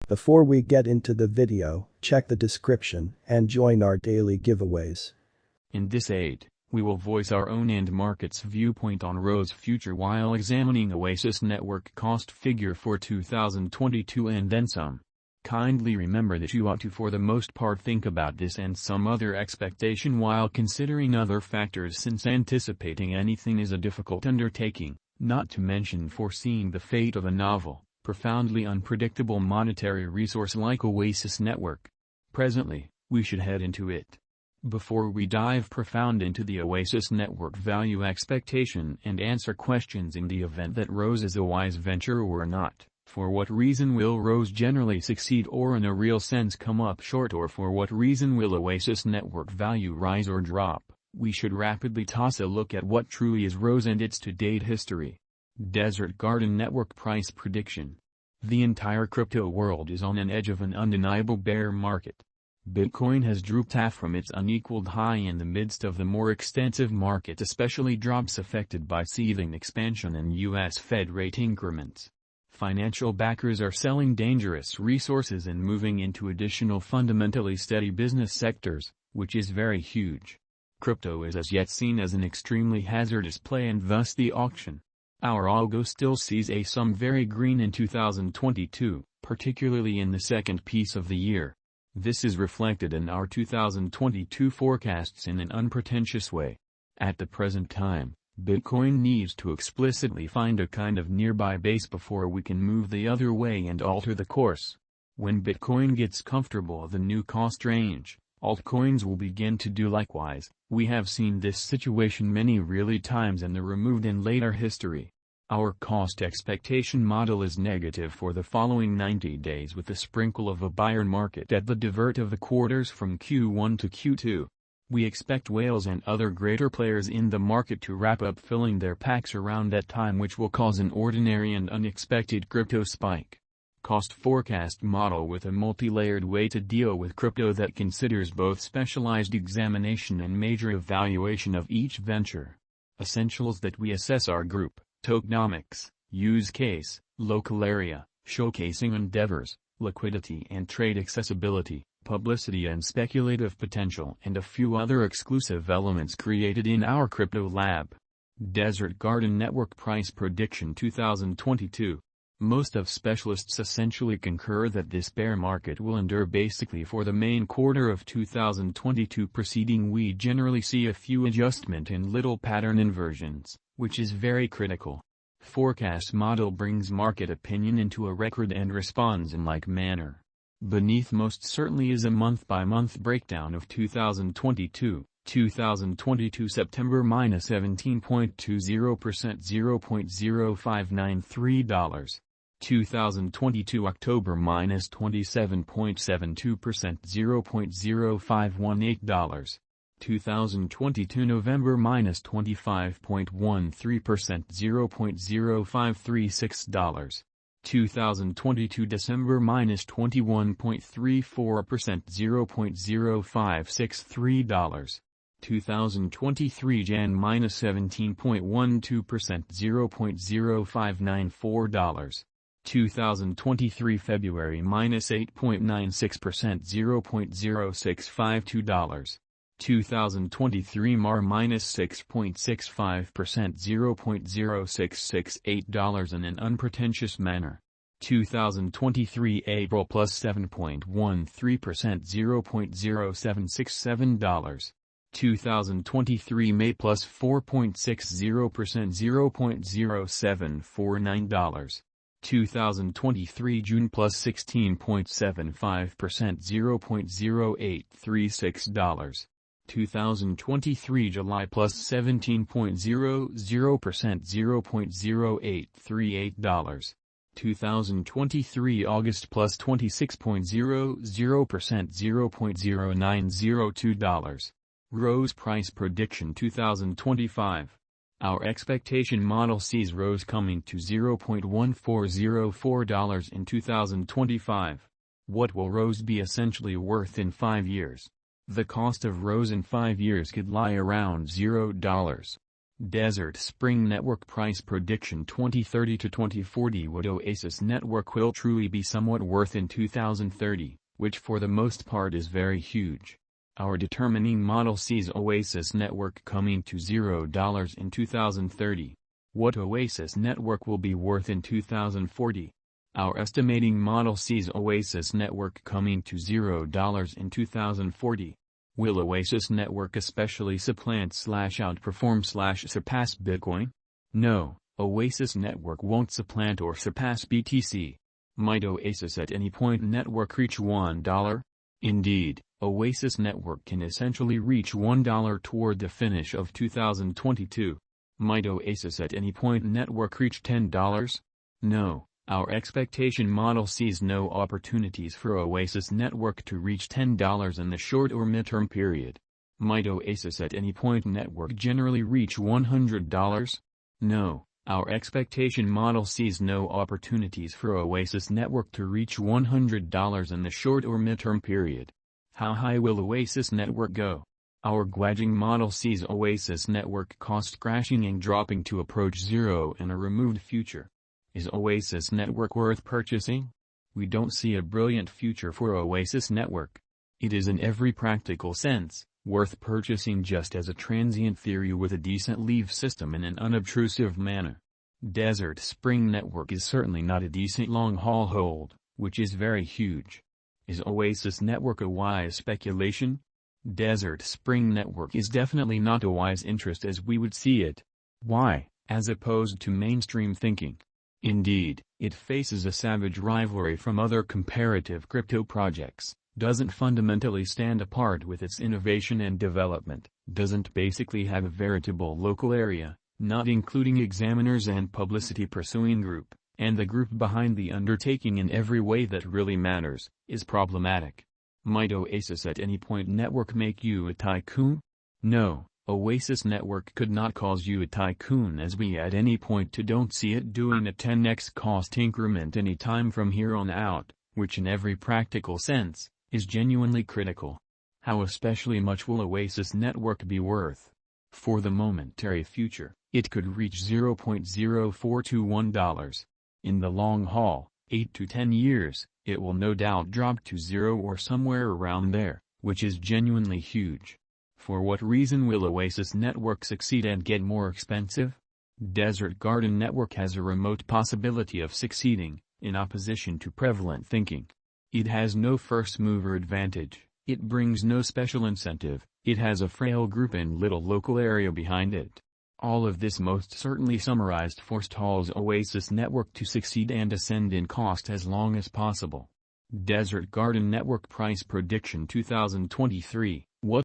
Before we get into the video, check the description and join our daily giveaways. In this aid, we will voice our own and market's viewpoint on Rose future while examining Oasis network cost figure for 2022 and then some. Kindly remember that you ought to for the most part think about this and some other expectation while considering other factors, since anticipating anything is a difficult undertaking, not to mention foreseeing the fate of a novel, profoundly unpredictable monetary resource like Oasis network. Presently, we should head into it. Before we dive profound into the Oasis network value expectation and answer questions in the event that Rose is a wise venture or not, for what reason will Rose generally succeed or in a real sense come up short, or for what reason will Oasis network value rise or drop, we should rapidly toss a look at what truly is Rose and its to-date history. Desert Garden Network Price Prediction. The entire crypto world is on an edge of an undeniable bear market. Bitcoin has drooped half from its unequaled high in the midst of the more extensive market, especially drops affected by seething expansion and U.S. Fed rate increments. Financial backers are selling dangerous resources and moving into additional fundamentally steady business sectors, which is very huge. Crypto is as yet seen as an extremely hazardous play, and thus the auction. Our algo still sees a sum very green in 2022, particularly in the second piece of the year. This is reflected in our 2022 forecasts in an unpretentious way. At the present time, Bitcoin needs to explicitly find a kind of nearby base before we can move the other way and alter the course. When Bitcoin gets comfortable the new cost range, altcoins will begin to do likewise. We have seen this situation many really times in the removed and later history. Our cost expectation model is negative for the following 90 days with a sprinkle of a buyer market at the divert of the quarters from Q1 to Q2. We expect whales and other greater players in the market to wrap up filling their packs around that time, which will cause an ordinary and unexpected crypto spike. Cost forecast model with a multi-layered way to deal with crypto that considers both specialized examination and major evaluation of each venture. Essentials that we assess are group, tokenomics, use case, local area, showcasing endeavors, liquidity and trade accessibility, publicity and speculative potential, and a few other exclusive elements created in our crypto lab. Desert Garden Network Price Prediction 2022. Most of specialists essentially concur that this bear market will endure basically for the main quarter of 2022 proceeding. We generally see a few adjustment and little pattern inversions, which is very critical. Forecast model brings market opinion into a record and responds in like manner. Beneath most certainly is a month-by-month breakdown of 2022. 2022 September -17.20%, $0.0593. 2022 October -27.72%, $0.0518. 2022 November -25.13%, $0.0536. 2022 December -21.34%, $0.0563. 2023 Jan -17.12%, $0.0594. 2023 February -8.96%, $0.0652. 2023 Mar -6.65%, $0.0668 in an unpretentious manner. 2023 April +7.13%, $0.0767. 2023 May +4.60%, $0.0749. 2023 June +16.75%, $0.0836. 2023 July +17.00%, $0.0838. 2023 August +26.00%, $0.0902. Rose Price Prediction 2025. Our expectation model sees Rose coming to $0.1404 in 2025. What will Rose be essentially worth in 5 years? The cost of Rose in 5 years could lie around $0. Desert Spring Network Price Prediction 2030 to 2040. What Oasis Network will truly be somewhat worth in 2030, which for the most part is very huge. Our determining model sees Oasis Network coming to $0 in 2030. What Oasis Network will be worth in 2040. Our estimating model sees Oasis Network coming to $0 in 2040. Will Oasis Network especially supplant/outperform/surpass Bitcoin? No, Oasis Network won't supplant or surpass BTC. Might Oasis at any point network reach $1? Indeed, Oasis Network can essentially reach $1 toward the finish of 2022. Might Oasis at any point network reach $10? No, our expectation model sees no opportunities for Oasis Network to reach $10 in the short or midterm period. Might Oasis at any point network generally reach $100? No, our expectation model sees no opportunities for Oasis Network to reach $100 in the short or midterm period. How high will Oasis Network go? Our gauging model sees Oasis Network cost crashing and dropping to approach zero in a removed future. Is Oasis Network worth purchasing? We don't see a brilliant future for Oasis Network. It is in every practical sense worth purchasing just as a transient theory with a decent leave system in an unobtrusive manner. Desert Spring Network is certainly not a decent long-haul hold, which is very huge. Is Oasis Network a wise speculation? Desert Spring Network is definitely not a wise interest as we would see it. Why, as opposed to mainstream thinking? Indeed, it faces a savage rivalry from other comparative crypto projects, doesn't fundamentally stand apart with its innovation and development, doesn't basically have a veritable local area, not including examiners and publicity pursuing group, and the group behind the undertaking in every way that really matters, is problematic. Might Oasis at any point network make you a tycoon? No, Oasis Network could not cause you a tycoon as we at any point don't see it doing a 10x cost increment any time from here on out, which in every practical sense, is genuinely critical. How especially much will Oasis Network be worth? For the momentary future, it could reach $0.0421. In the long haul, 8 to 10 years, it will no doubt drop to zero or somewhere around there, which is genuinely huge. For what reason will Oasis Network succeed and get more expensive? Desert Garden Network has a remote possibility of succeeding, in opposition to prevalent thinking. It has no first-mover advantage, it brings no special incentive, it has a frail group and little local area behind it. All of this most certainly summarized forestalls Oasis Network to succeed and ascend in cost as long as possible. Desert Garden Network Price Prediction 2023